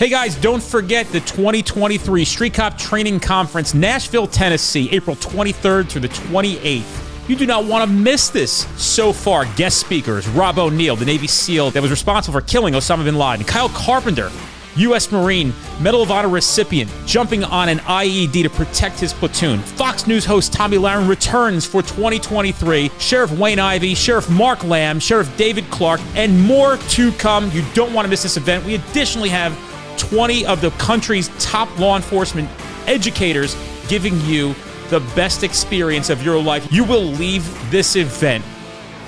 Hey guys, don't forget the 2023 Street Cop Training Conference, Nashville, Tennessee, April 23rd through the 28th. You do not want to miss this. So far, guest speakers, Rob O'Neill, the Navy SEAL that was responsible for killing Osama bin Laden, Kyle Carpenter, U.S. Marine, Medal of Honor recipient, jumping on an IED to protect his platoon. Fox News host Tommy Lahren returns for 2023. Sheriff Wayne Ivey, Sheriff Mark Lamb, Sheriff David Clark, and more to come. You don't want to miss this event. We additionally have 20 of the country's top law enforcement educators giving you the best experience of your life. You will leave this event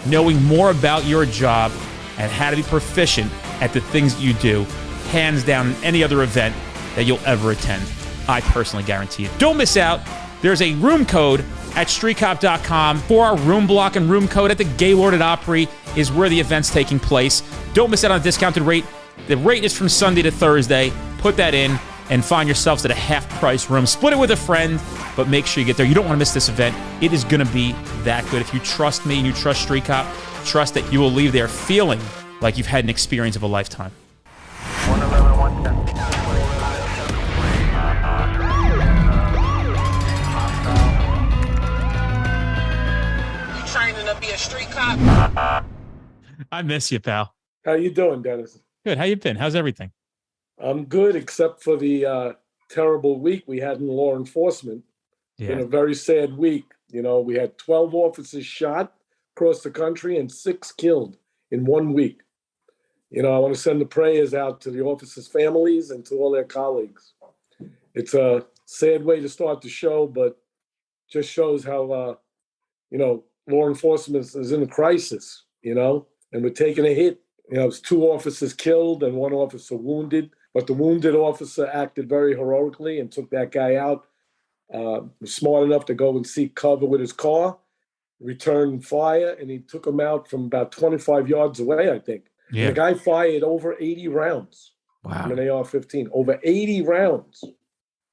knowing more about your job and how to be proficient at the things you do, hands down, in any other event that you'll ever attend. I personally guarantee it. Don't miss out. There's a room code at streetcop.com for our room block, and room code at the Gaylord at Opry is where the event's taking place. Don't miss out on a discounted rate. The rate is from Sunday to Thursday. Put that in and find yourselves at a half-price room. Split it with a friend, but make sure you get there. You don't want to miss this event. It is going to be that good. If you trust me and you trust Street Cop, trust that you will leave there feeling like you've had an experience of a lifetime. 111, 110. You training to be a street cop? I miss you, pal. How you doing, Dennis? Good. How you been? How's everything? I'm good, except for the terrible week we had in law enforcement. Yeah. Been a very sad week. You know, we had 12 officers shot across the country and 6 killed in 1 week. You know, I want to send the prayers out to the officers' families and to all their colleagues. It's a sad way to start the show, but just shows how, you know, law enforcement is in a crisis, you know, and we're taking a hit. You know, it was 2 officers killed and 1 officer wounded, but the wounded officer acted very heroically and took that guy out. Was smart enough to go and seek cover with his car, return fire, and he took him out from about 25 yards away, I think. Yeah. And the guy fired over 80 rounds. Wow. From an AR-15, over 80 rounds.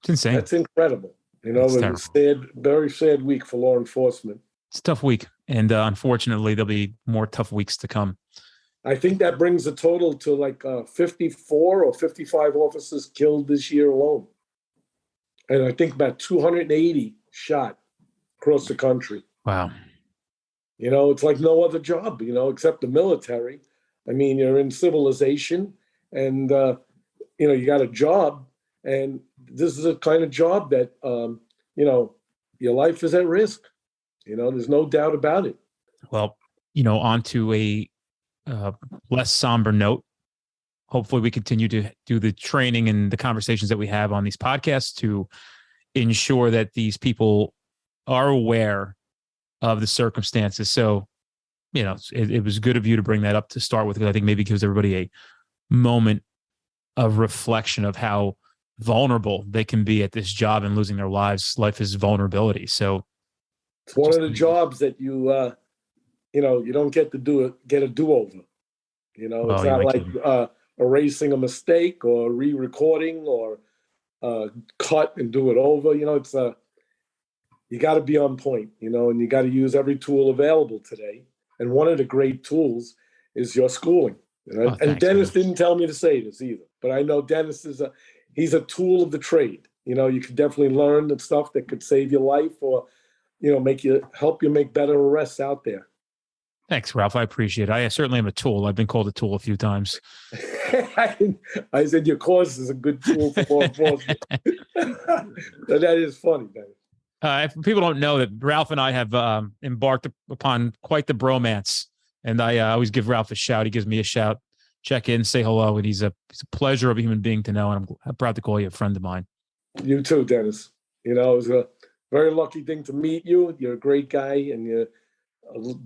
It's insane. That's incredible. You know, It's it was a sad, very sad week for law enforcement. It's a tough week, and unfortunately, there'll be more tough weeks to come. I think that brings the total to like 54 or 55 officers killed this year alone. And I think about 280 shot across the country. Wow. You know, it's like no other job, you know, except the military. I mean, you're in civilization and, you know, you got a job. And this is a kind of job that, you know, your life is at risk. You know, there's no doubt about it. Well, you know, on to a less somber note. Hopefully we continue to do the training and the conversations that we have on these podcasts to ensure that these people are aware of the circumstances. So, you know, it was good of you to bring that up to start with, because I think maybe it gives everybody a moment of reflection of how vulnerable they can be at this job and losing their lives. Life is vulnerability. So it's one of the jobs that you know, you don't get to get a do-over. You know, it's not like erasing a mistake or re-recording or cut and do it over. You know, it's you got to be on point, you know, and you got to use every tool available today. And one of the great tools is your schooling. You know? And Dennis didn't tell me to say this either, but I know Dennis he's a tool of the trade. You know, you could definitely learn the stuff that could save your life or, you know, help you make better arrests out there. Thanks, Ralph. I appreciate it. I certainly am a tool. I've been called a tool a few times. I said your course is a good tool for law enforcement. That is funny, man. If people don't know that Ralph and I have embarked upon quite the bromance, and I always give Ralph a shout. He gives me a shout, check in, say hello, and he's a pleasure of a human being to know, and I'm proud to call you a friend of mine. You too, Dennis. You know, it was a very lucky thing to meet you. You're a great guy, and you're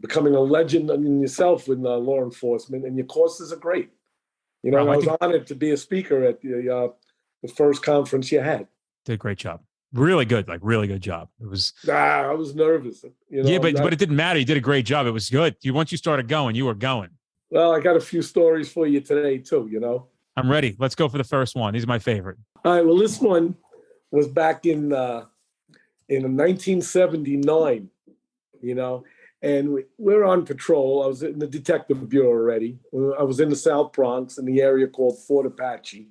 becoming a legend in yourself with law enforcement, and your courses are great. You know, I was honored to be a speaker at the first conference you had. Did a great job. Really good, like really good job. It was. I was nervous. You know, yeah, but it didn't matter. You did a great job. It was good. Once you started going, you were going. Well, I got a few stories for you today too. You know. I'm ready. Let's go for the first one. These are my favorite. All right. Well, this one was back in 1979. You know. And we're on patrol. I was in the detective bureau already. I was in the South Bronx in the area called Fort Apache.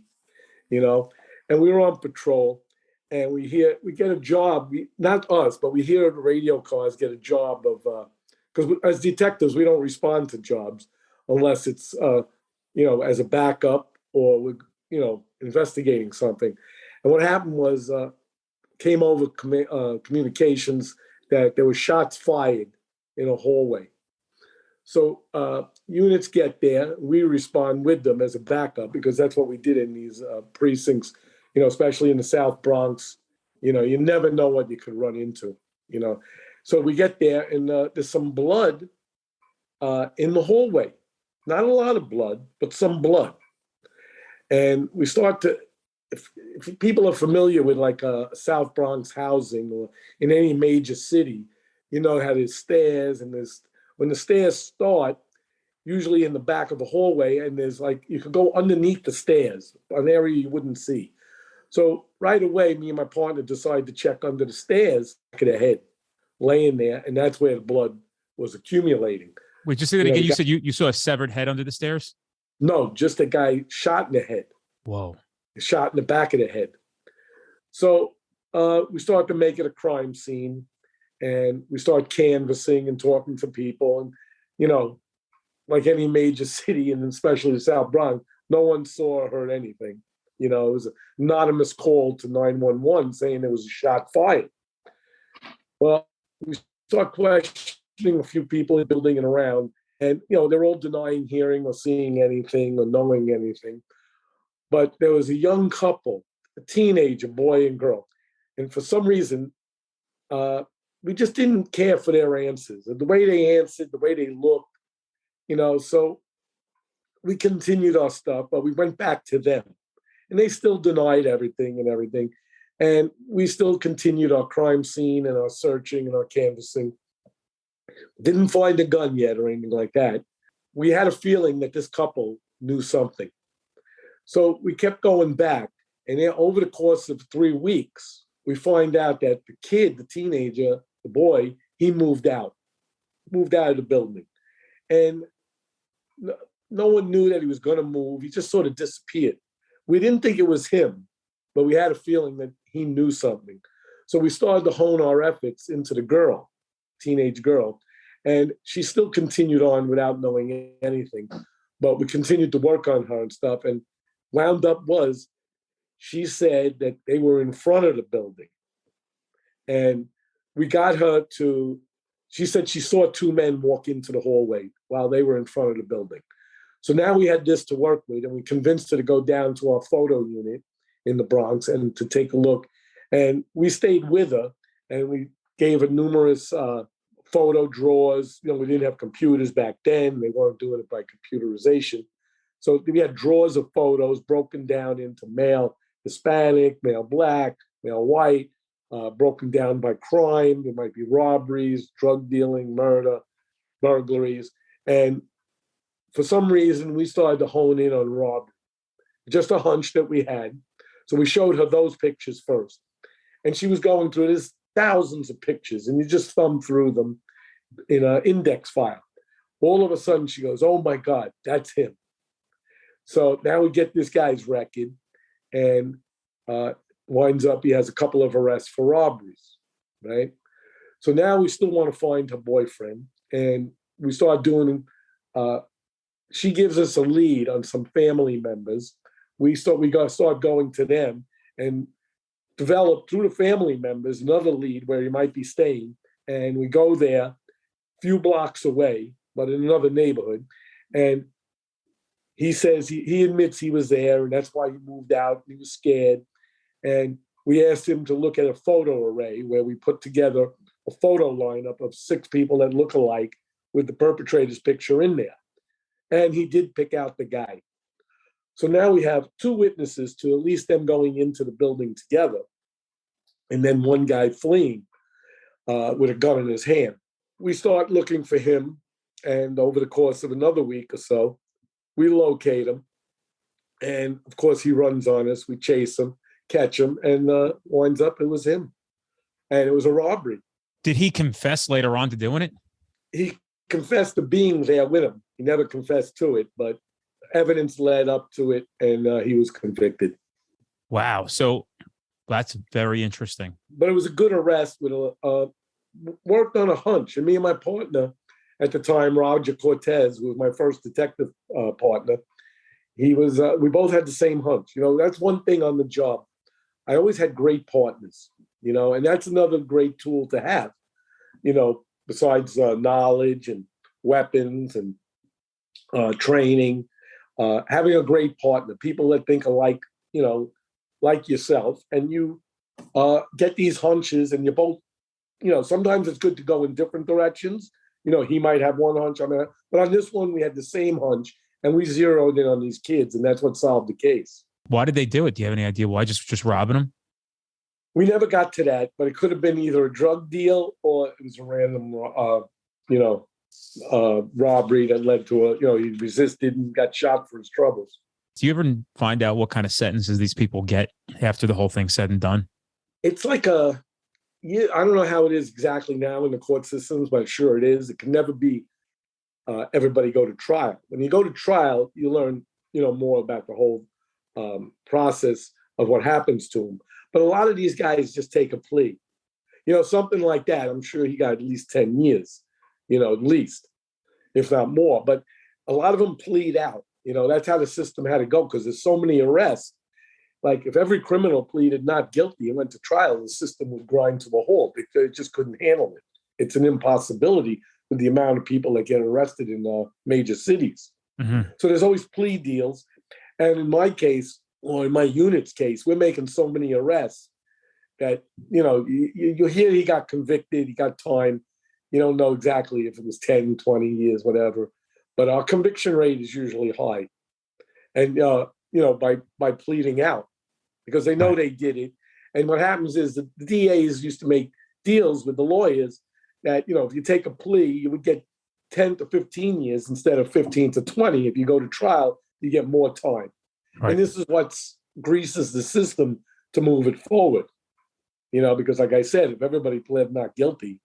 you know, and we were on patrol, and we get a job. Not us, but we hear the radio cars get a job of because as detectives we don't respond to jobs unless it's as a backup or we're investigating something. And what happened was came over communications that there were shots fired in a hallway. So units get there, we respond with them as a backup because that's what we did in these precincts, especially in the South Bronx. You never know what you could run into, So we get there and there's some blood in the hallway. Not a lot of blood, but some blood. And we start to, if people are familiar with like South Bronx housing or in any major city, how there's stairs and when the stairs start, usually in the back of the hallway, and there's you could go underneath the stairs, an area you wouldn't see. So right away, me and my partner decided to check under the stairs, back of the head, laying there, and that's where the blood was accumulating. Wait, just say that again. You said you saw a severed head under the stairs? No, just a guy shot in the head. Whoa. Shot in the back of the head. So we start to make it a crime scene, and we start canvassing and talking to people. And, like any major city, and especially the South Bronx, no one saw or heard anything. It was an anonymous call to 911 saying there was a shot fired. Well, we start questioning a few people in the building and around, and, they're all denying hearing or seeing anything or knowing anything. But there was a young couple, a teenager, boy and girl. And for some reason, we just didn't care for their answers. The way they answered, the way they looked, so we continued our stuff, but we went back to them. And they still denied everything. And we still continued our crime scene and our searching and our canvassing. Didn't find a gun yet or anything like that. We had a feeling that this couple knew something. So we kept going back. And then over the course of 3 weeks, we find out that the kid, the teenager, the boy, he moved out of the building. And no one knew that he was going to move. He just sort of disappeared. We didn't think it was him, but we had a feeling that he knew something. So we started to hone our efforts into the girl, teenage girl, and she still continued on without knowing anything. But we continued to work on her and stuff, and wound up was she said that they were in front of the building. And we got her to, she said she saw 2 men walk into the hallway while they were in front of the building. So now we had this to work with, and we convinced her to go down to our photo unit in the Bronx and to take a look. And we stayed with her, and we gave her numerous photo drawers. We didn't have computers back then. They weren't doing it by computerization. So we had drawers of photos broken down into male Hispanic, male Black, male white, broken down by crime. There might be robberies, drug dealing, murder, burglaries. And for some reason, we started to hone in on robbery. Just a hunch that we had. So we showed her those pictures first. And she was going through this thousands of pictures, and you just thumb through them in an index file. All of a sudden, she goes, "Oh my God, that's him." So now we get this guy's record, and winds up he has a couple of arrests for robberies, right? So now we still want to find her boyfriend, and we start doing. She gives us a lead on some family members. We start going to them and develop through the family members another lead where he might be staying. And we go there, a few blocks away, but in another neighborhood. And he says he admits he was there, and that's why he moved out. He was scared. And we asked him to look at a photo array where we put together a photo lineup of 6 people that look alike with the perpetrator's picture in there. And he did pick out the guy. So now we have 2 witnesses to at least them going into the building together, and then one guy fleeing with a gun in his hand. We start looking for him, and over the course of another week or so, we locate him. And of course, he runs on us. We chase him, catch him, and winds up it was him. And it was a robbery. Did he confess later on to doing it? He confessed to being there with him. He never confessed to it, but evidence led up to it, and he was convicted. Wow. So that's very interesting. But it was a good arrest with worked on a hunch. And me and my partner at the time, Roger Cortez, who was my first detective partner, we both had the same hunch. That's one thing on the job. I always had great partners, and that's another great tool to have, besides knowledge and weapons and training, having a great partner, people that think alike, like yourself, and you get these hunches and you both, sometimes it's good to go in different directions. He might have one hunch, but on this one, we had the same hunch and we zeroed in on these kids, and that's what solved the case. Why did they do it? Do you have any idea why? Just robbing them? We never got to that, but it could have been either a drug deal or it was a random, robbery that led to he resisted and got shot for his troubles. Do you ever find out what kind of sentences these people get after the whole thing's said and done? It's like I don't know how it is exactly now in the court systems, but sure it is. It can never be everybody go to trial. When you go to trial, you learn, more about the whole process of what happens to them. But a lot of these guys just take a plea. Something like that. I'm sure he got at least 10 years, at least, if not more. But a lot of them plead out. That's how the system had to go because there's so many arrests. Like if every criminal pleaded not guilty and went to trial, the system would grind to a halt. It just couldn't handle it. It's an impossibility with the amount of people that get arrested in major cities. Mm-hmm. So there's always plea deals. And in my case, or in my unit's case, we're making so many arrests that, you hear he got convicted, he got time. You don't know exactly if it was 10, 20 years, whatever. But our conviction rate is usually high. And, by pleading out, because they know they did it. And what happens is the DAs used to make deals with the lawyers that, if you take a plea, you would get 10 to 15 years instead of 15 to 20. If you go to trial, you get more time. Right. And this is what greases the system to move it forward. Because like I said, if everybody pled not guilty,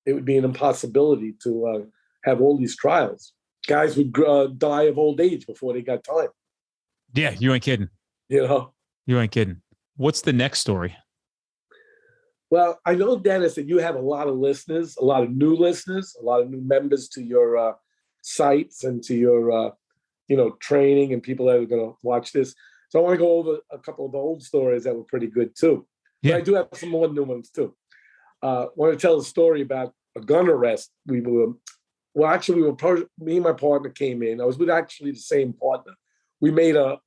it would be an impossibility to have all these trials. Guys would die of old age before they got time. Yeah, you ain't kidding. You ain't kidding. What's the next story? Well, I know, Dennis, that you have a lot of listeners, a lot of new listeners, a lot of new members to your sites and to your, training and people that are going to watch this. So I want to go over a couple of the old stories that were pretty good too. Yeah. But I do have some more new ones too. I want to tell a story about a gun arrest. Me and my partner came in. I was with actually the same partner. We made a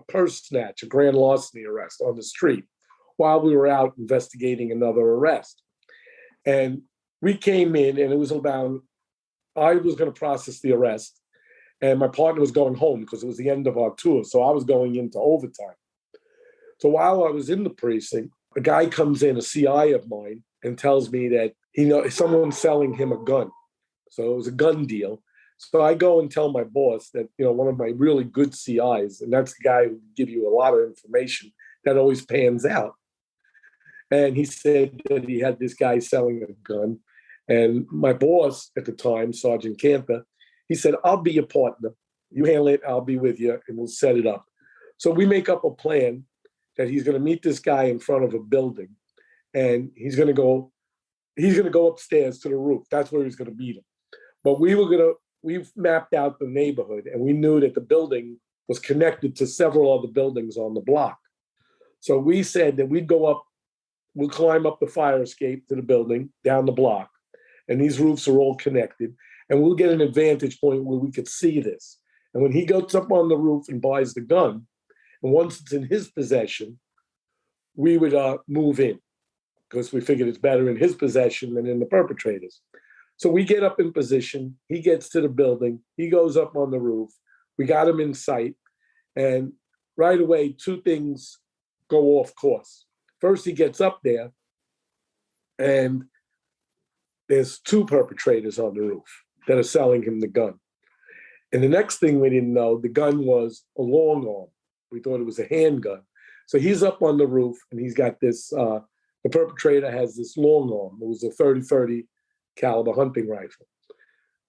purse snatch, a grand larceny arrest on the street while we were out investigating another arrest. And we came in and it was I was going to process the arrest and my partner was going home because it was the end of our tour. So I was going into overtime. So while I was in the precinct, a guy comes in, a CI of mine, and tells me that someone's selling him a gun. So it was a gun deal. So I go and tell my boss that, one of my really good CIs, and that's the guy who will give you a lot of information that always pans out. And he said that he had this guy selling a gun. And my boss at the time, Sergeant Cantor, he said, I'll be your partner. You handle it, I'll be with you, and we'll set it up. So we make up a plan that he's going to meet this guy in front of a building. And he's going to go upstairs to the roof. That's where he's going to meet him. But we've mapped out the neighborhood and we knew that the building was connected to several other buildings on the block. So we said that we'll climb up the fire escape to the building down the block. And these roofs are all connected. And we'll get an advantage point where we could see this. And when he goes up on the roof and buys the gun, and once it's in his possession, we would move in because we figured it's better in his possession than in the perpetrator's. So we get up in position. He gets to the building. He goes up on the roof. We got him in sight. And right away, two things go off course. First, he gets up there and there's two perpetrators on the roof that are selling him the gun. And the next thing we didn't know, the gun was a long arm. We thought it was a handgun. So he's up on the roof and he's got this, the perpetrator has this long arm. It was a 30-30 caliber hunting rifle.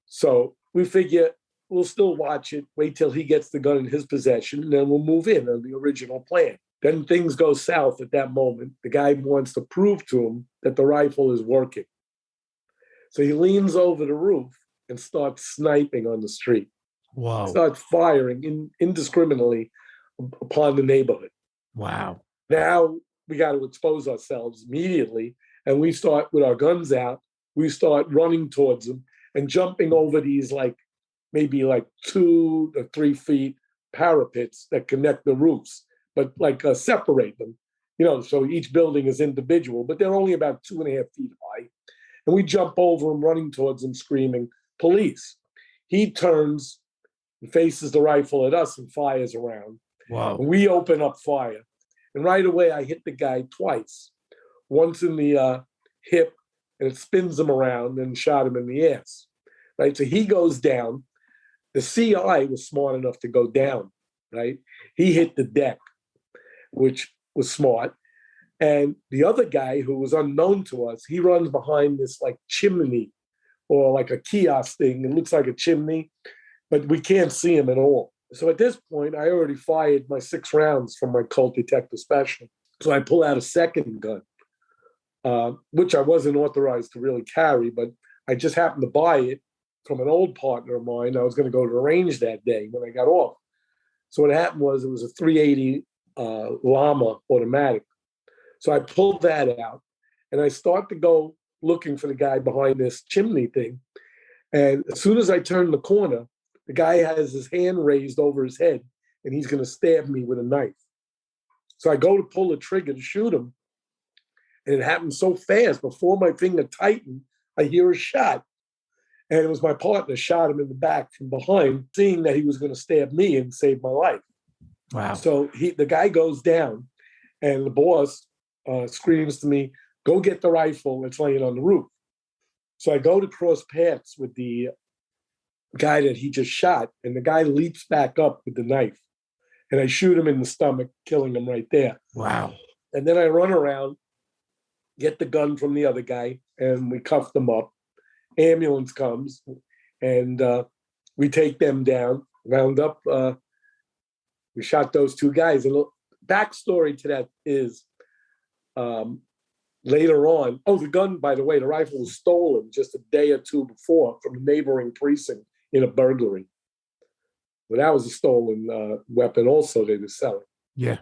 So we figure we'll still watch it, wait till he gets the gun in his possession, and then we'll move in on the original plan. Then things go south at that moment. The guy wants to prove to him that the rifle is working. So he leans over the roof and starts sniping on the street. Whoa. Starts firing indiscriminately upon the neighborhood. Wow. Now we got to expose ourselves immediately. And we start with our guns out. We start running towards him and jumping over these maybe 2 to 3 feet parapets that connect the roofs, but separate them. So each building is individual, but they're only about 2.5 feet high. And we jump over him, running towards him, screaming, "Police!" He turns and faces the rifle at us and fires around. Wow. And we open up fire. And right away, I hit the guy twice. Once in the hip, and it spins him around, and shot him in the ass. Right? So he goes down. The CI was smart enough to go down. Right? He hit the deck, which was smart. And the other guy, who was unknown to us, he runs behind this chimney or a kiosk thing. It looks like a chimney, but we can't see him at all. So at this point, I already fired my 6 rounds from my Colt Detector Special. So I pull out a second gun, which I wasn't authorized to really carry, but I just happened to buy it from an old partner of mine. I was going to go to the range that day when I got off. So what happened was it was a 380 Llama automatic. So I pulled that out, and I start to go looking for the guy behind this chimney thing. And as soon as I turn the corner, the guy has his hand raised over his head, and he's going to stab me with a knife. So I go to pull the trigger to shoot him, and it happened so fast. Before my finger tightened, I hear a shot. And it was my partner shot him in the back from behind, seeing that he was going to stab me and save my life. Wow. So the guy goes down, and the boss screams to me, "Go get the rifle. It's laying on the roof." So I go to cross paths with the guy that he just shot, and the guy leaps back up with the knife. And I shoot him in the stomach, killing him right there. Wow. And then I run around, get the gun from the other guy, and we cuff them up. Ambulance comes, and we take them down, round up. We shot those 2 guys. And the backstory to that is later on, the gun, by the way, the rifle was stolen just a day or 2 before from a neighboring precinct in a burglary. Well, that was a stolen weapon also they were selling. Yeah.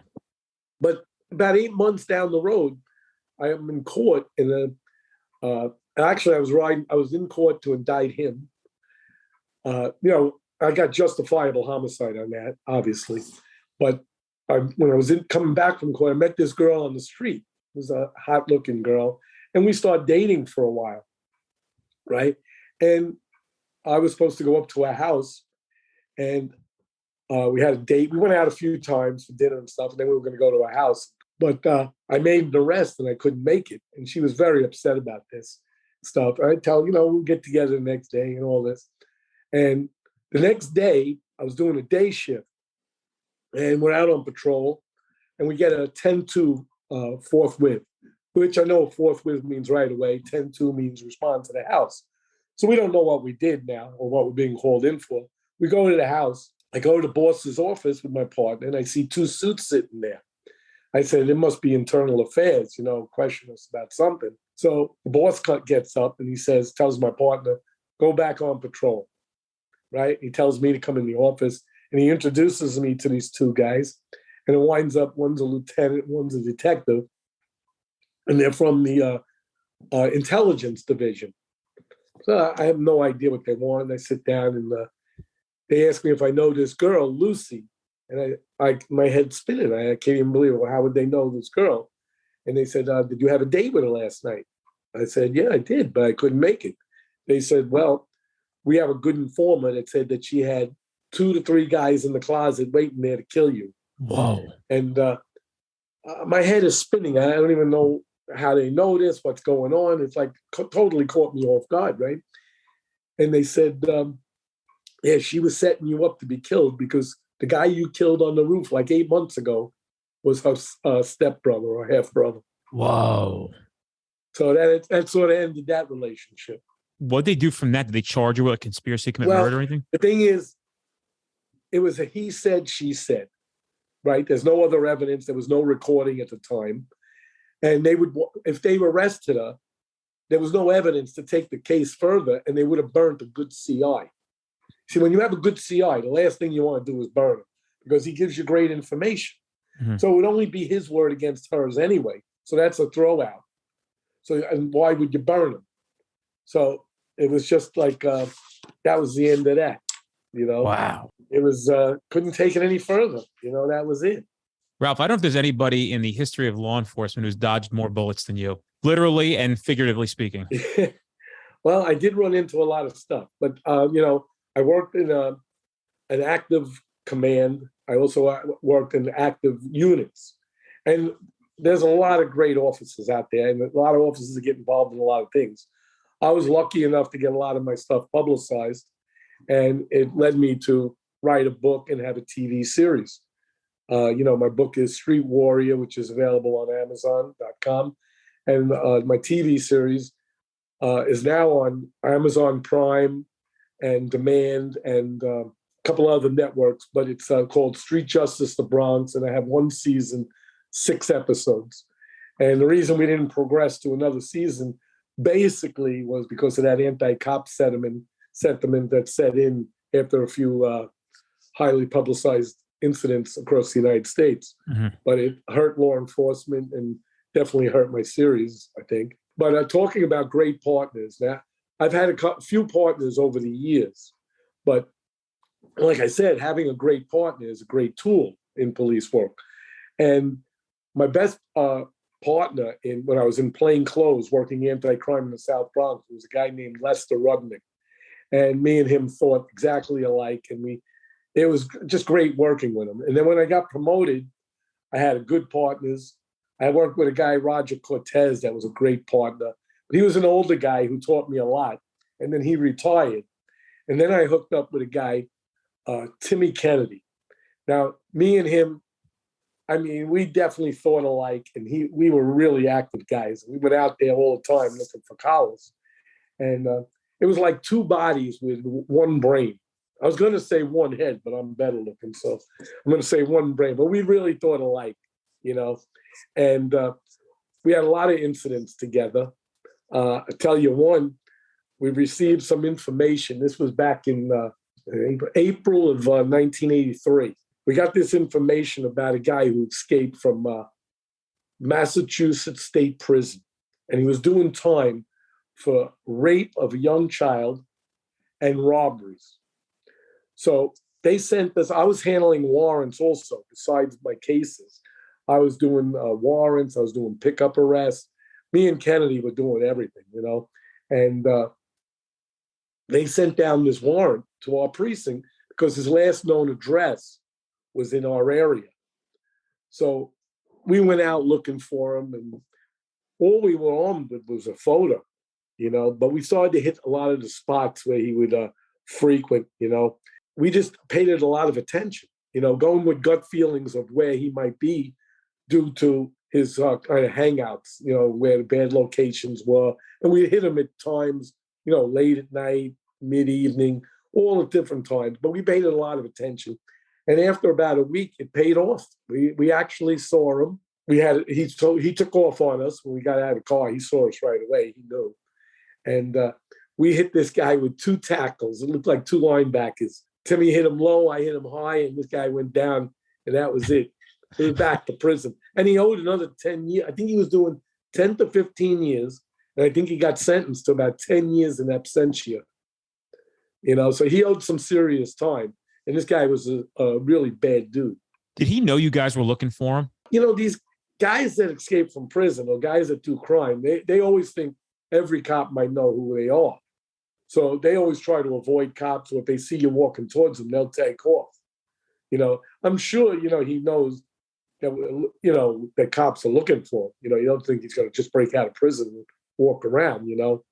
But about 8 months down the road, I am in court actually, I was in court to indict him. I got justifiable homicide on that, obviously. But when I was coming back from court, I met this girl on the street. It was a hot-looking girl. And we started dating for a while, right? And I was supposed to go up to her house, and we had a date. We went out a few times for dinner and stuff, and then we were going to go to her house. But I made an arrest, and I couldn't make it. And she was very upset about this stuff. I tell her, we'll get together the next day and all this. And the next day, I was doing a day shift, and we're out on patrol, and we get a 10-2 forthwith, which I know forthwith means right away. 10-2 means respond to the house. So we don't know what we did now or what we're being called in for. We go to the house. I go to the boss's office with my partner, and I see 2 suits sitting there. I said, it must be internal affairs, question us about something. So the boss gets up and he tells my partner, "Go back on patrol," right? He tells me to come in the office, and he introduces me to these 2 guys. And it winds up, one's a lieutenant, one's a detective. And they're from the intelligence division. So I have no idea what they want. I sit down, and they ask me if I know this girl, Lucy. And my head's spinning. I can't even believe it. Well, how would they know this girl? And they said, "Did you have a date with her last night?" I said, "Yeah, I did, but I couldn't make it." They said, "Well, we have a good informer that said that she had 2 to 3 guys in the closet waiting there to kill you." Whoa. And my head is spinning. I don't even know how they know this, what's going on. It's totally caught me off guard, right? And they said, yeah, she was setting you up to be killed because the guy you killed on the roof 8 months ago was her stepbrother or half-brother. Whoa. So that sort of ended that relationship. What'd they do from that? Did they charge you with a conspiracy to commit murder or anything? The thing is, it was a he said, she said. right? There's no other evidence. There was no recording at the time. And they would, if they arrested her, there was no evidence to take the case further, and they would have burned a good CI. See, when you have a good CI, the last thing you want to do is burn him because he gives you great information. Mm-hmm. So it would only be his word against hers anyway. So that's a throw out. So, and why would you burn him? So it was just like, that was the end of that, you know? Wow. It was, couldn't take it any further. You know, that was it. Ralph, I don't know if there's anybody in the history of law enforcement who's dodged more bullets than you, literally and figuratively speaking. Well, I did run into a lot of stuff, but, you know, I worked in an active command. I also worked in active units. And there's a lot of great officers out there, and a lot of officers that get involved in a lot of things. I was lucky enough to get a lot of my stuff publicized, and it led me to write a book and have a TV series. You know, my book is Street Warrior, which is available on Amazon.com. And my TV series is now on Amazon Prime and Demand and a couple other networks, but it's called Street Justice: The Bronx, and I have one season, 6 episodes. And the reason we didn't progress to another season basically was because of that anti-cop sentiment that set in after a few highly publicized incidents across the United States. Mm-hmm. But it hurt law enforcement and definitely hurt my series, I think. But talking about great partners, now I've had a few partners over the years, but like I said, having a great partner is a great tool in police work. And my best partner when I was in plain clothes working anti-crime in the South Bronx was a guy named Lester Rudnick. And me and him thought exactly alike, and it was just great working with him. And then when I got promoted, I had good partners. I worked with a guy, Roger Cortez, that was a great partner. But he was an older guy who taught me a lot. And then he retired. And then I hooked up with a guy, Timmy Kennedy. Now, me and him, I mean, we definitely thought alike. And we were really active guys. We went out there all the time looking for collars. And it was like 2 bodies with one brain. I was going to say one head, but I'm better looking. So I'm going to say one brain. But we really thought alike, you know. And we had a lot of incidents together. I'll tell you one, we received some information. This was back in April of 1983. We got this information about a guy who escaped from Massachusetts State Prison. And he was doing time for rape of a young child and robberies. So they sent us, I was handling warrants also, besides my cases. I was doing warrants, I was doing pickup arrests. Me and Kennedy were doing everything, you know. And they sent down this warrant to our precinct because his last known address was in our area. So we went out looking for him, and all we were armed with was a photo, you know, but we started to hit a lot of the spots where he would frequent, you know. We just paid it a lot of attention, you know, going with gut feelings of where he might be due to his kind of hangouts, you know, where the bad locations were. And we hit him at times, you know, late at night, mid-evening, all at different times. But we paid it a lot of attention. And after about a week, it paid off. We actually saw him. He took off on us when we got out of the car. He saw us right away. He knew. And we hit this guy with 2 tackles. It looked like 2 linebackers. Timmy hit him low, I hit him high, and this guy went down, and that was it. He was back to prison. And he owed another 10 years. I think he was doing 10 to 15 years, and I think he got sentenced to about 10 years in absentia. You know, so he owed some serious time. And this guy was a really bad dude. Did he know you guys were looking for him? You know, these guys that escape from prison or guys that do crime, they always think every cop might know who they are. So they always try to avoid cops, or if they see you walking towards them, they'll take off. You know, I'm sure, you know, he knows that, you know, that cops are looking for him. You know, you don't think he's going to just break out of prison and walk around, you know.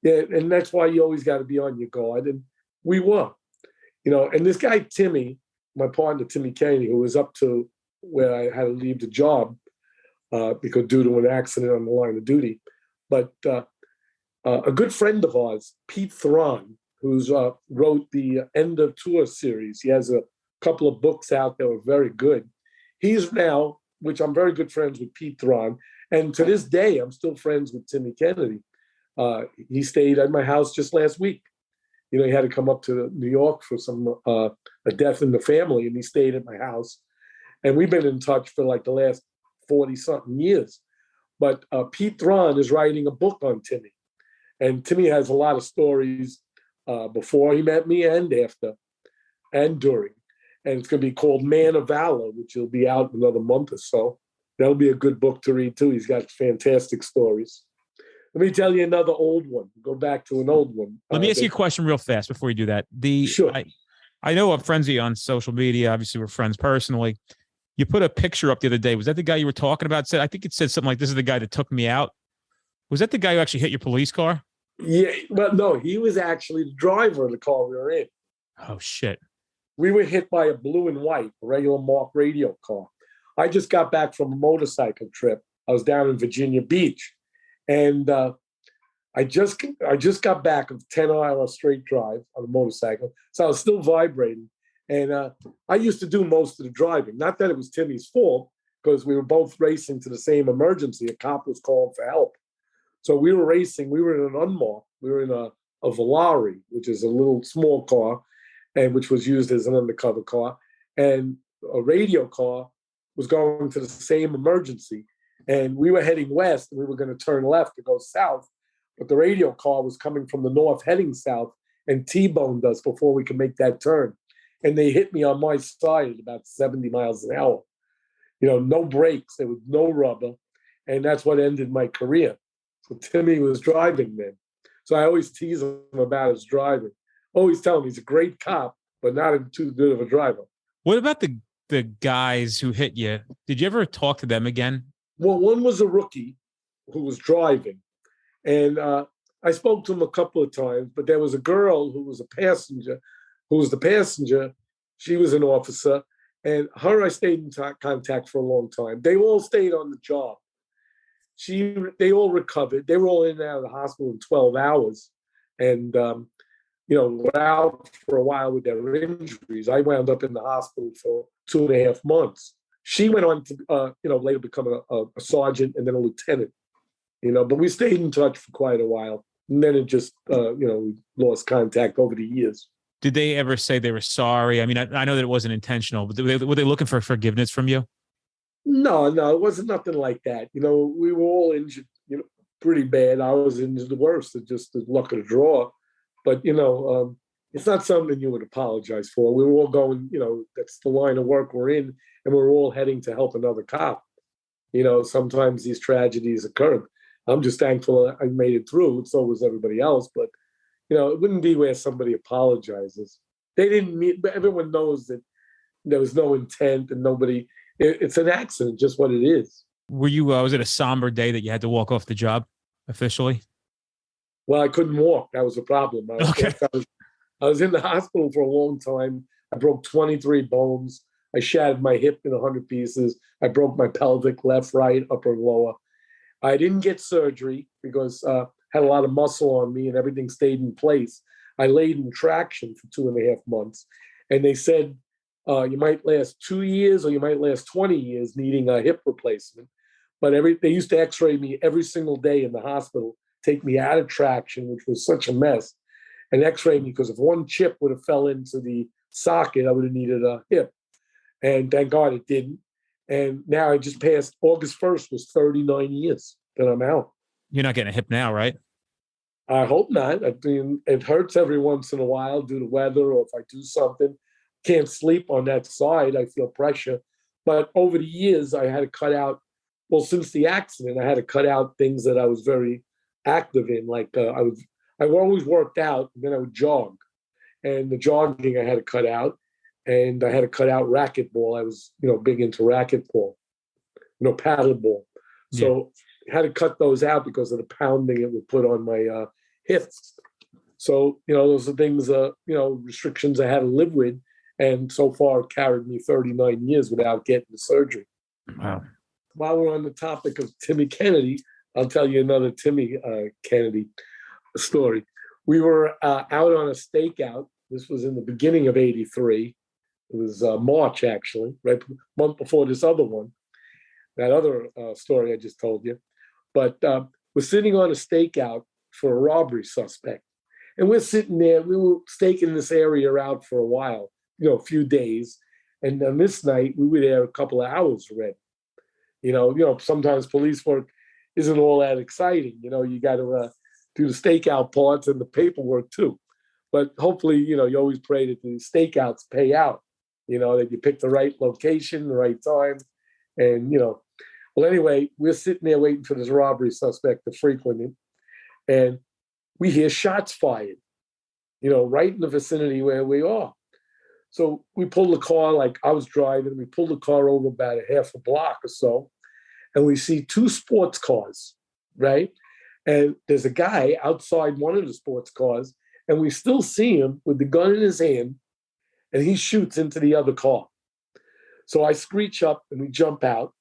Yeah, and that's why you always got to be on your guard. And we were, you know, and this guy, Timmy, my partner, Timmy Kennedy, who was up to where I had to leave the job because due to an accident on the line of duty. But a good friend of ours, Pete Thron, who's wrote the End of Tour series. He has a couple of books out that were very good. He's now, which I'm very good friends with Pete Thron. And to this day, I'm still friends with Timmy Kennedy. He stayed at my house just last week. You know, he had to come up to New York for a death in the family, and he stayed at my house. And we've been in touch for like the last 40-something years. But Pete Thron is writing a book on Timmy. And Timmy has a lot of stories before he met me and after and during. And it's going to be called Man of Valor, which will be out in another month or so. That'll be a good book to read, too. He's got fantastic stories. Let me tell you another old one. Go back to an old one. Let me ask you a question real fast before you do that. Sure. I know I'm friends with you on social media. Obviously, we're friends personally. You put a picture up the other day. Was that the guy you were talking about? I think it said something like, "This is the guy that took me out." Was that the guy who actually hit your police car? Yeah, but no, he was actually the driver of the car we were in. Oh, shit. We were hit by a blue and white, a regular marked radio car. I just got back from a motorcycle trip. I was down in Virginia Beach. And I just got back of a 10-hour straight drive on a motorcycle. So I was still vibrating. And I used to do most of the driving. Not that it was Timmy's fault, because we were both racing to the same emergency. A cop was calling for help. So we were racing. We were in an unmarked. We were in a Volare, which is a little small car, and which was used as an undercover car. And a radio car was going to the same emergency. And we were heading west, and we were going to turn left to go south. But the radio car was coming from the north, heading south, and T-boned us before we could make that turn. And they hit me on my side at about 70 miles an hour. You know, no brakes, there was no rubber. And that's what ended my career. So Timmy was driving then. So I always tease him about his driving. Always tell him he's a great cop, but not too good of a driver. What about the guys who hit you? Did you ever talk to them again? Well, one was a rookie who was driving. And I spoke to him a couple of times, but there was a girl who was a passenger, who was the passenger. She was an officer. And her, I stayed in contact for a long time. They all stayed on the job. They all recovered. They were all in and out of the hospital in 12 hours. And, were out for a while with their injuries. I wound up in the hospital for 2.5 months. She went on to, later become a sergeant and then a lieutenant, but we stayed in touch for quite a while. And then it just, we lost contact over the years. Did they ever say they were sorry? I mean, I know that it wasn't intentional, but were they looking for forgiveness from you? No, it wasn't nothing like that. We were all injured, pretty bad. I was injured the worst. It's just the luck of the draw. But, it's not something you would apologize for. We were all going, that's the line of work we're in, and we're all heading to help another cop. Sometimes these tragedies occur. I'm just thankful I made it through. So was everybody else. But, it wouldn't be where somebody apologizes. They didn't mean, but everyone knows that there was no intent and nobody, it's an accident, just what it is. Were you, was it a somber day that you had to walk off the job officially? Well, I couldn't walk. That was the problem. I was in the hospital for a long time. I broke 23 bones. I shattered my hip in 100 pieces. I broke my pelvic, left, right, upper, and lower. I didn't get surgery because I had a lot of muscle on me and everything stayed in place. I laid in traction for 2.5 months. And they said, you might last 2 years or you might last 20 years needing a hip replacement. But they used to x-ray me every single day in the hospital, take me out of traction, which was such a mess, and x-ray me because if one chip would have fell into the socket, I would have needed a hip. And thank God it didn't. And now I just passed, August 1st was 39 years that I'm out. You're not getting a hip now, right? I hope not. I mean, it hurts every once in a while due to weather or if I do something. Can't sleep on that side. I feel pressure. But over the years, I had to cut out, well, since the accident, I had to cut out things that I was very active in. Like I always worked out, and then I would jog. And the jogging I had to cut out. And I had to cut out racquetball. I was, big into racquetball, paddleball. So I had to cut those out because of the pounding it would put on my hips. So, those are things, restrictions I had to live with. And so far it carried me 39 years without getting the surgery. Wow. While we're on the topic of Timmy Kennedy, I'll tell you another Timmy Kennedy story. We were out on a stakeout. This was in the beginning of '83. It was March, actually, right month before this other one, that other story I just told you. But we're sitting on a stakeout for a robbery suspect. And we're sitting there, we were staking this area out for a while, a few days. And on this night, we were there a couple of hours already. Sometimes police work isn't all that exciting. You got to do the stakeout parts and the paperwork too. But hopefully, you always pray that the stakeouts pay out, that you pick the right location, the right time. And, well, anyway, we're sitting there waiting for this robbery suspect to frequent it. And we hear shots fired, right in the vicinity where we are. So we pulled the car, like I was driving, we pulled the car over about a half a block or so, and we see two sports cars, right? And there's a guy outside one of the sports cars, and we still see him with the gun in his hand, and he shoots into the other car. So I screech up and we jump out,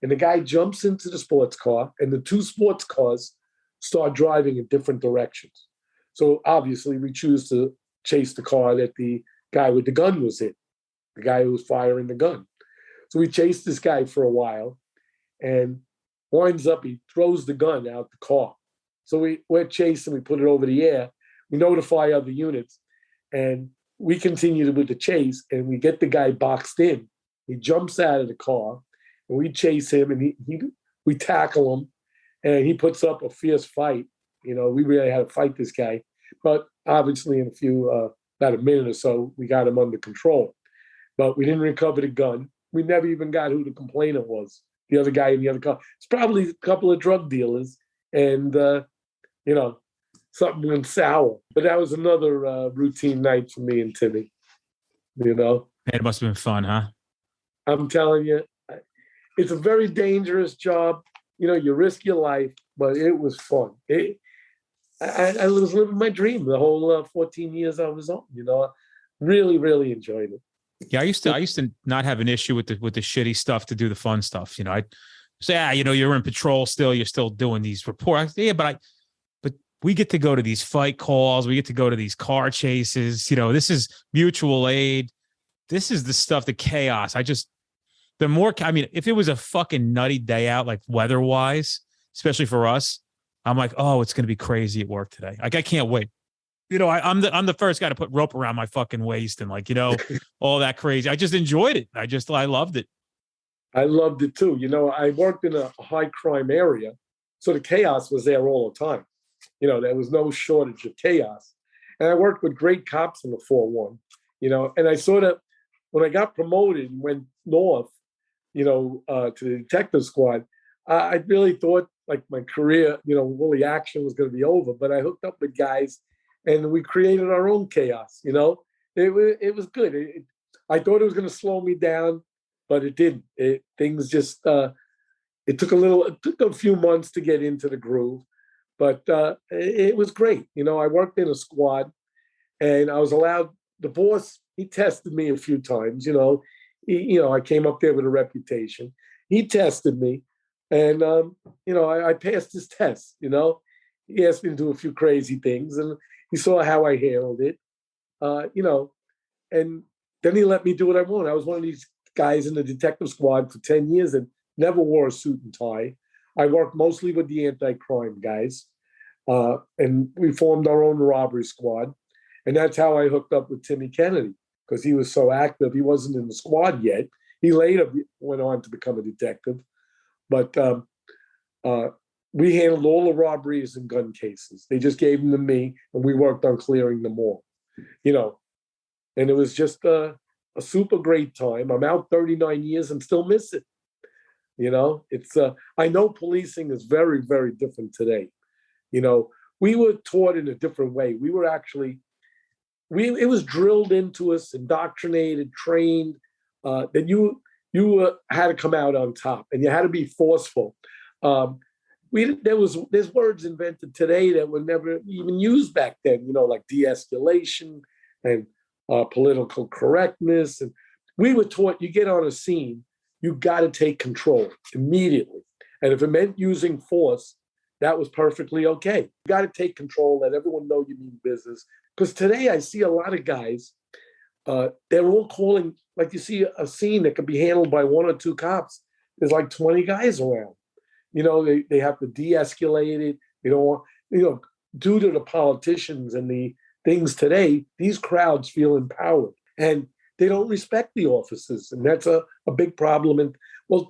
and the guy jumps into the sports car, and the two sports cars start driving in different directions. So obviously we choose to chase the car that the guy with the gun was in, the guy who was firing the gun. So we chased this guy for a while, and winds up, he throws the gun out the car. So we're chasing, we put it over the air, we notify other units, and we continue with the chase, and we get the guy boxed in. He jumps out of the car, and we chase him, and we tackle him, and he puts up a fierce fight. We really had to fight this guy. But obviously in about a minute or so, we got him under control. But we didn't recover the gun. We never even got who the complainant was, the other guy in the other car. It's probably a couple of drug dealers, and, something went sour. But that was another routine night for me and Timmy, It must have been fun, huh? I'm telling you, it's a very dangerous job. You risk your life, but it was fun. I was living my dream the whole 14 years I was on. Really, really enjoyed it. Yeah, I used to not have an issue with the shitty stuff to do the fun stuff. I'd say, you're in patrol still, you're still doing these reports. Yeah, but we get to go to these fight calls, we get to go to these car chases. This is mutual aid. This is the stuff, the chaos. If it was a fucking nutty day out, like weather-wise, especially for us, I'm like, oh, it's going to be crazy at work today. Like, I can't wait. I'm the first guy to put rope around my fucking waist and all that crazy. I just enjoyed it. I loved it. I loved it too. I worked in a high crime area, so the chaos was there all the time. There was no shortage of chaos. And I worked with great cops in the 4-1, and I sort of, when I got promoted and went north, to the detective squad, I really thought like my career, all the action was going to be over, but I hooked up with guys and we created our own chaos. It was good. I thought it was going to slow me down, but it didn't. Things just, it took a few months to get into the groove, but it was great. I worked in a squad and I was allowed, the boss, he tested me a few times, I came up there with a reputation. He tested me, and I passed his test. He asked me to do a few crazy things, and he saw how I handled it. And then he let me do what I wanted. I was one of these guys in the detective squad for 10 years and never wore a suit and tie. I worked mostly with the anti-crime guys, and we formed our own robbery squad, and that's how I hooked up with Timmy Kennedy. Because he was so active. He wasn't in the squad yet. He later went on to become a detective. But we handled all the robberies and gun cases. They just gave them to me, and we worked on clearing them all. And it was just a super great time. I'm out 39 years and still miss it. It's I know policing is very, very different today. We were taught in a different way. We were actually it was drilled into us, indoctrinated, trained, that you had to come out on top and you had to be forceful. There's words invented today that were never even used back then, like de-escalation and political correctness. And we were taught you get on a scene, you got to take control immediately. And if it meant using force, that was perfectly okay. You got to take control, let everyone know you mean business. Because today I see a lot of guys, they're all calling like you see a scene that could be handled by one or two cops. There's like 20 guys around. They have to de-escalate it. They don't want, due to the politicians and the things today, these crowds feel empowered and they don't respect the officers. And that's a big problem. And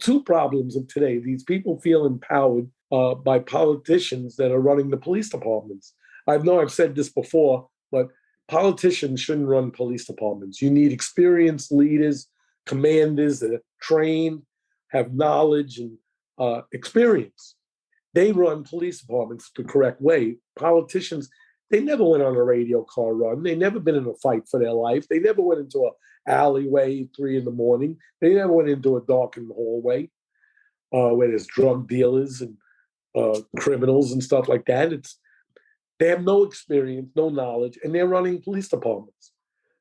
two problems of today. These people feel empowered by politicians that are running the police departments. I've said this before, but politicians shouldn't run police departments. You need experienced leaders, commanders that are trained, have knowledge and experience. They run police departments the correct way. Politicians, they never went on a radio car run. They never been in a fight for their life. They never went into an alleyway 3 a.m. They never went into a darkened hallway where there's drug dealers and criminals and stuff like that. They have no experience, no knowledge, and they're running police departments.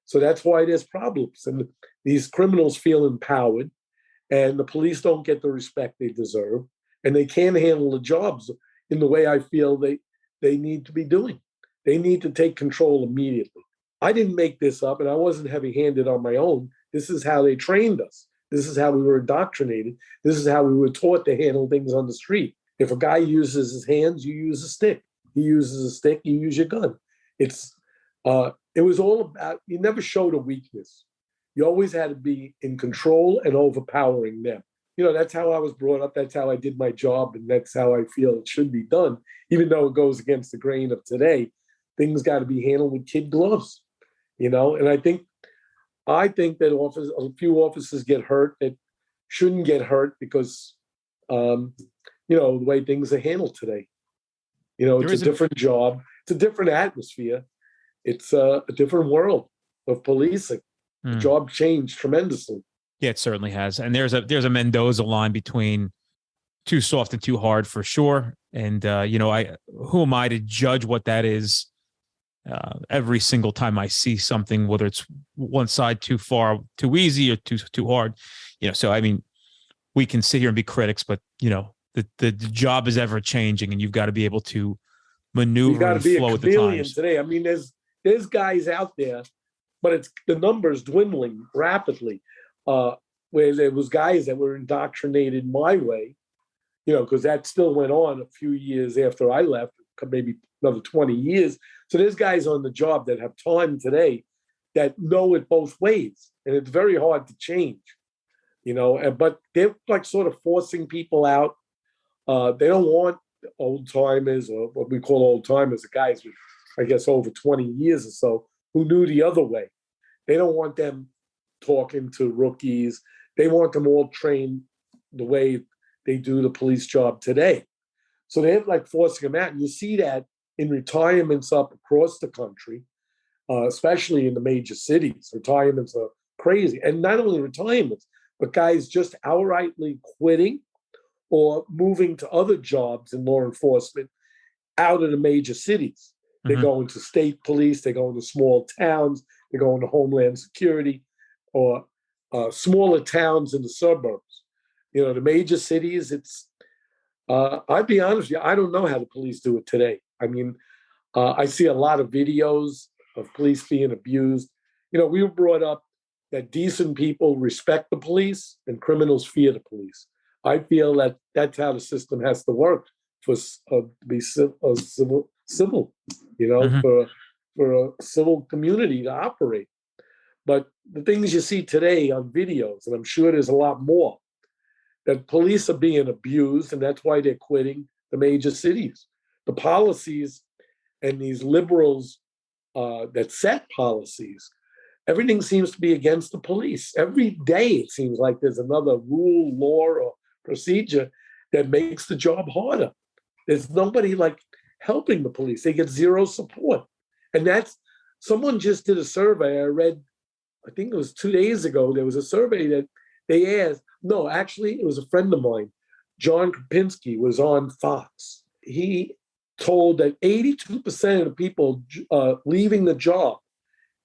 So that's why there's problems. And these criminals feel empowered, and the police don't get the respect they deserve, and they can't handle the jobs in the way I feel they need to be doing. They need to take control immediately. I didn't make this up, and I wasn't heavy-handed on my own. This is how they trained us. This is how we were indoctrinated. This is how we were taught to handle things on the street. If a guy uses his hands, you use a stick. He uses a stick, you use your gun. It was all about, you never showed a weakness. You always had to be in control and overpowering them. That's how I was brought up. That's how I did my job. And that's how I feel it should be done. Even though it goes against the grain of today, things got to be handled with kid gloves, and I think that a few officers get hurt that shouldn't get hurt because, the way things are handled today. It's a different job. It's a different atmosphere. It's a different world of policing. The job changed tremendously. Yeah, it certainly has. And there's a Mendoza line between too soft and too hard for sure. And, who am I to judge what that is? Every single time I see something, whether it's one side too far, too easy or too hard, so, I mean, we can sit here and be critics, but, the job is ever changing and you've got to be able to maneuver and flow with the times. Today. I mean, there's guys out there, but the numbers dwindling rapidly. Where there was guys that were indoctrinated my way, because that still went on a few years after I left, maybe another 20 years. So there's guys on the job that have time today that know it both ways, and it's very hard to change, but they're like sort of forcing people out. They don't want old timers, or what we call old timers, the guys with, I guess, over 20 years or so, who knew the other way. They don't want them talking to rookies. They want them all trained the way they do the police job today. So they're like forcing them out. And you see that in retirements up across the country, especially in the major cities. Retirements are crazy. And not only retirements, but guys just outrightly quitting or moving to other jobs in law enforcement out of the major cities. They go into state police, they go into small towns, they go into Homeland Security, or smaller towns in the suburbs. The major cities, I'd be honest with you, I don't know how the police do it today. I mean, I see a lot of videos of police being abused. We were brought up that decent people respect the police and criminals fear the police. I feel that that's how the system has to work for to be civil, for a civil community to operate. But the things you see today on videos, and I'm sure there's a lot more, that police are being abused, and that's why they're quitting the major cities. The policies and these liberals that set policies, everything seems to be against the police. Every day it seems like there's another rule, law, or procedure that makes the job harder. There's nobody like helping the police. They get zero support. And someone just did a survey. I read, I think it was 2 days ago, there was a survey that they asked, no, actually, it was a friend of mine, John Krapinski, was on Fox. He told that 82% of the people leaving the job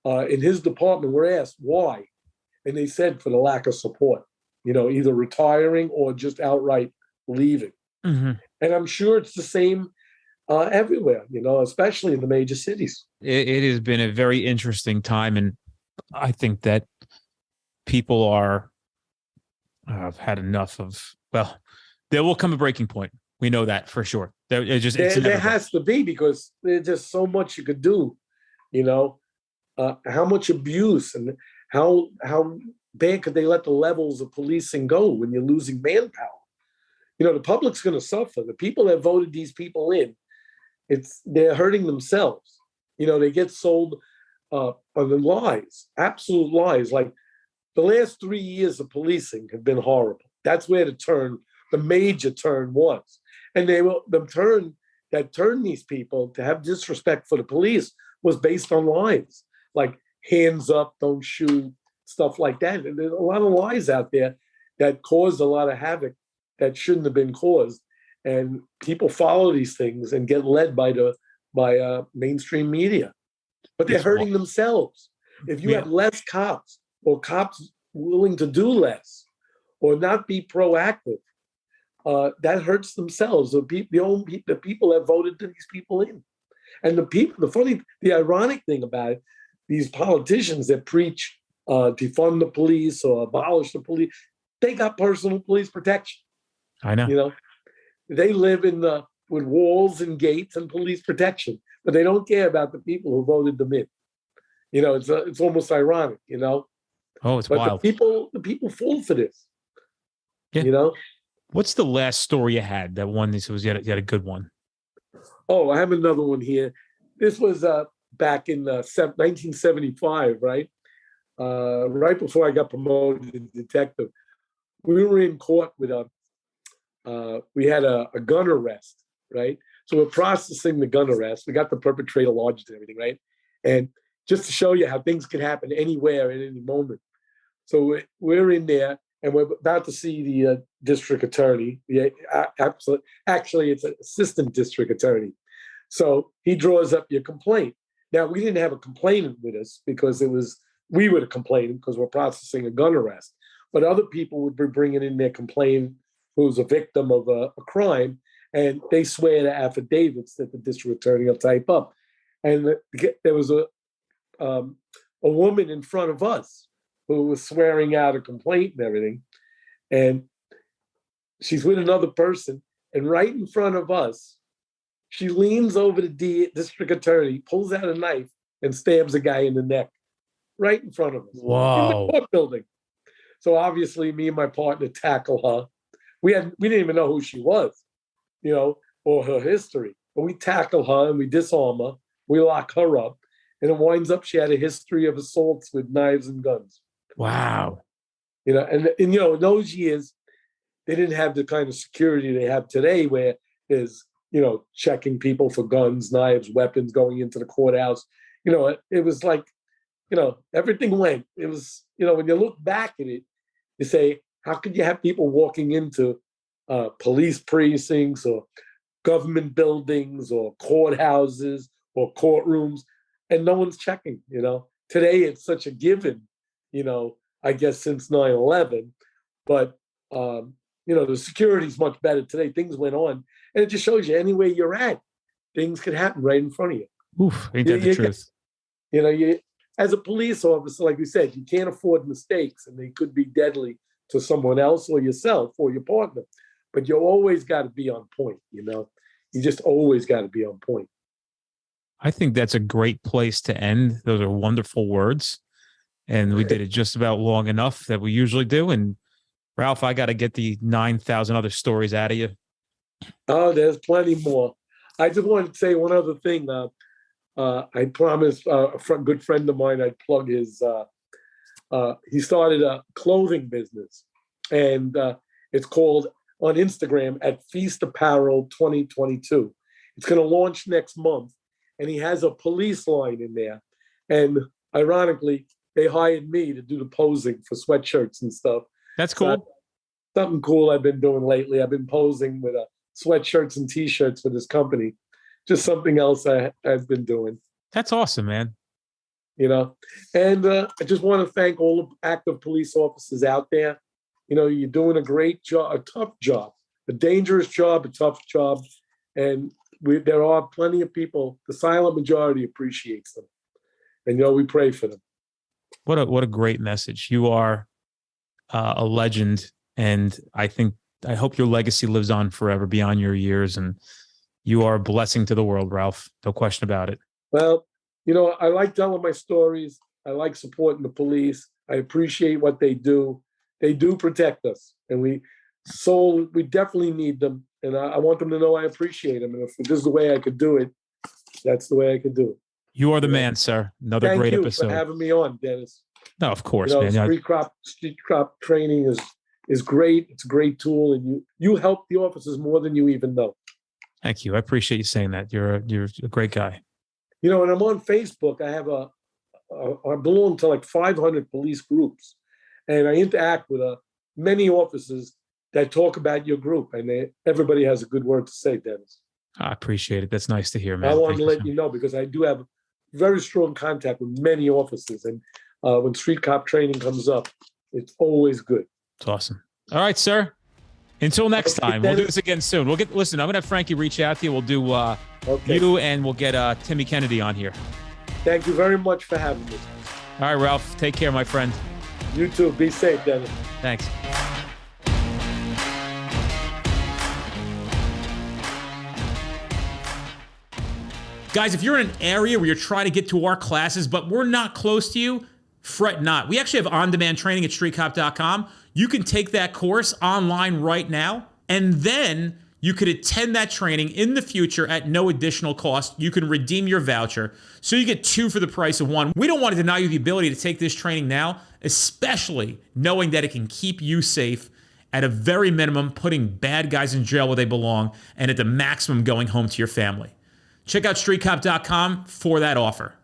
in his department were asked why. And they said for the lack of support, either retiring or just outright leaving. And I'm sure it's the same everywhere, especially in the major cities. It has been a very interesting time. And I think that people are have had enough of. Well, there will come a breaking point. We know that for sure. There has to be, because there's just so much you could do. You know, how much abuse and how bad could they let the levels of policing go when you're losing manpower? You know, the public's going to suffer. The people that voted these people in, they're hurting themselves. You know, they get sold on the lies, absolute lies. Like the last 3 years of policing have been horrible. That's where the major turn was. And the turn that turned these people to have disrespect for the police was based on lies, like hands up, don't shoot, stuff like that. And there's a lot of lies out there that caused a lot of havoc that shouldn't have been caused. And people follow these things and get led by mainstream media. But they're hurting themselves. If you have less cops, or cops willing to do less or not be proactive, that hurts themselves. The people that voted these people in. And the ironic thing about it, these politicians that preach defund the police or abolish the police, they got personal police protection. I know. You know, they live with walls and gates and police protection, but they don't care about the people who voted them in. You know, it's almost ironic. You know. Oh, it's wild. The people fall for this. Yeah. You know. What's the last story you had? That one, this was yet a good one. Oh, I have another one here. This was back in 1975, right? Right before I got promoted to detective. We were in court with we had a gun arrest, right? So we're processing the gun arrest. We got the perpetrator lodged and everything, right? And just to show you how things can happen anywhere at any moment. So we're in there, and we're about to see the district attorney. Actually, it's an assistant district attorney. So he draws up your complaint. Now, we didn't have a complainant with us because we were the complainant because we're processing a gun arrest. But other people would be bringing in their complaint who's a victim of a crime, and they swear to affidavits that the district attorney will type up. And there was a woman in front of us who was swearing out a complaint and everything. And she's with another person. And right in front of us, she leans over the district attorney, pulls out a knife, and stabs a guy in the neck right in front of us. Wow. In the court building. So obviously, me and my partner tackle her. We didn't even know who she was, you know, or her history. But we tackle her and we disarm her. We lock her up. And it winds up she had a history of assaults with knives and guns. Wow. You know, and you know, in those years, they didn't have the kind of security they have today where there's, you know, checking people for guns, knives, weapons going into the courthouse. You know, it was like, you know, everything went. It was, you know, when you look back at it, you say, how could you have people walking into police precincts or government buildings or courthouses or courtrooms and no one's checking, you know? Today, it's such a given, you know, I guess since 9/11. But, you know, the security is much better today. Things went on. And it just shows you anywhere you're at, things could happen right in front of you. Oof, ain't that the truth? You know, as a police officer, like we said, you can't afford mistakes, and they could be deadly to someone else or yourself or your partner. But you always got to be on point, you know? You just always got to be on point. I think that's a great place to end. Those are wonderful words. And we did it just about long enough that we usually do. And Ralph, I got to get the 9,000 other stories out of you. Oh, there's plenty more. I just wanted to say one other thing. I promised a good friend of mine I'd plug his. He started a clothing business, and it's called on Instagram at Feast Apparel 2022. It's going to launch next month, and he has a police line in there. And ironically, they hired me to do the posing for sweatshirts and stuff. That's cool. So, something cool I've been doing lately. I've been posing with sweatshirts and T-shirts for this company. Just something else I've been doing. That's awesome, man. You know, and I just want to thank all the active police officers out there. You know, you're doing a great job, a tough job, a dangerous job, a tough job. And there are plenty of people, the silent majority appreciates them. And, you know, we pray for them. What a great message. You are a legend, and I hope your legacy lives on forever beyond your years, and you are a blessing to the world, Ralph. No question about it. Well, I like telling my stories. I like supporting the police. I appreciate what they do. They do protect us, and we definitely need them. And I want them to know I appreciate them. And if this is the way I could do it, that's the way I could do it. You are the man, sir. Another Thank great you episode. for having me on, Dennis. No, of course, man. Street crop training is great. It's a great tool, and you help the officers more than you even know. Thank you. I appreciate you saying that. You're a great guy. When I'm on Facebook, I have I belong to like 500 police groups, and I interact with many officers that talk about your group, and everybody has a good word to say, Dennis. I appreciate it. That's nice to hear, man. I want to let you know because I do have very strong contact with many officers, and when street cop training comes up, it's always good. It's awesome. All right, sir. Until next time, we'll do this again soon. Listen, I'm gonna have Frankie reach out to you. We'll do you, and we'll get Timmy Kennedy on here. Thank you very much for having me. All right, Ralph. Take care, my friend. You too. Be safe, Dennis. Thanks. Guys, if you're in an area where you're trying to get to our classes, but we're not close to you, fret not. We actually have on-demand training at streetcop.com. You can take that course online right now, and then you could attend that training in the future at no additional cost. You can redeem your voucher, so you get 2 for the price of 1. We don't want to deny you the ability to take this training now, especially knowing that it can keep you safe at a very minimum, putting bad guys in jail where they belong, and at the maximum going home to your family. Check out streetcop.com for that offer.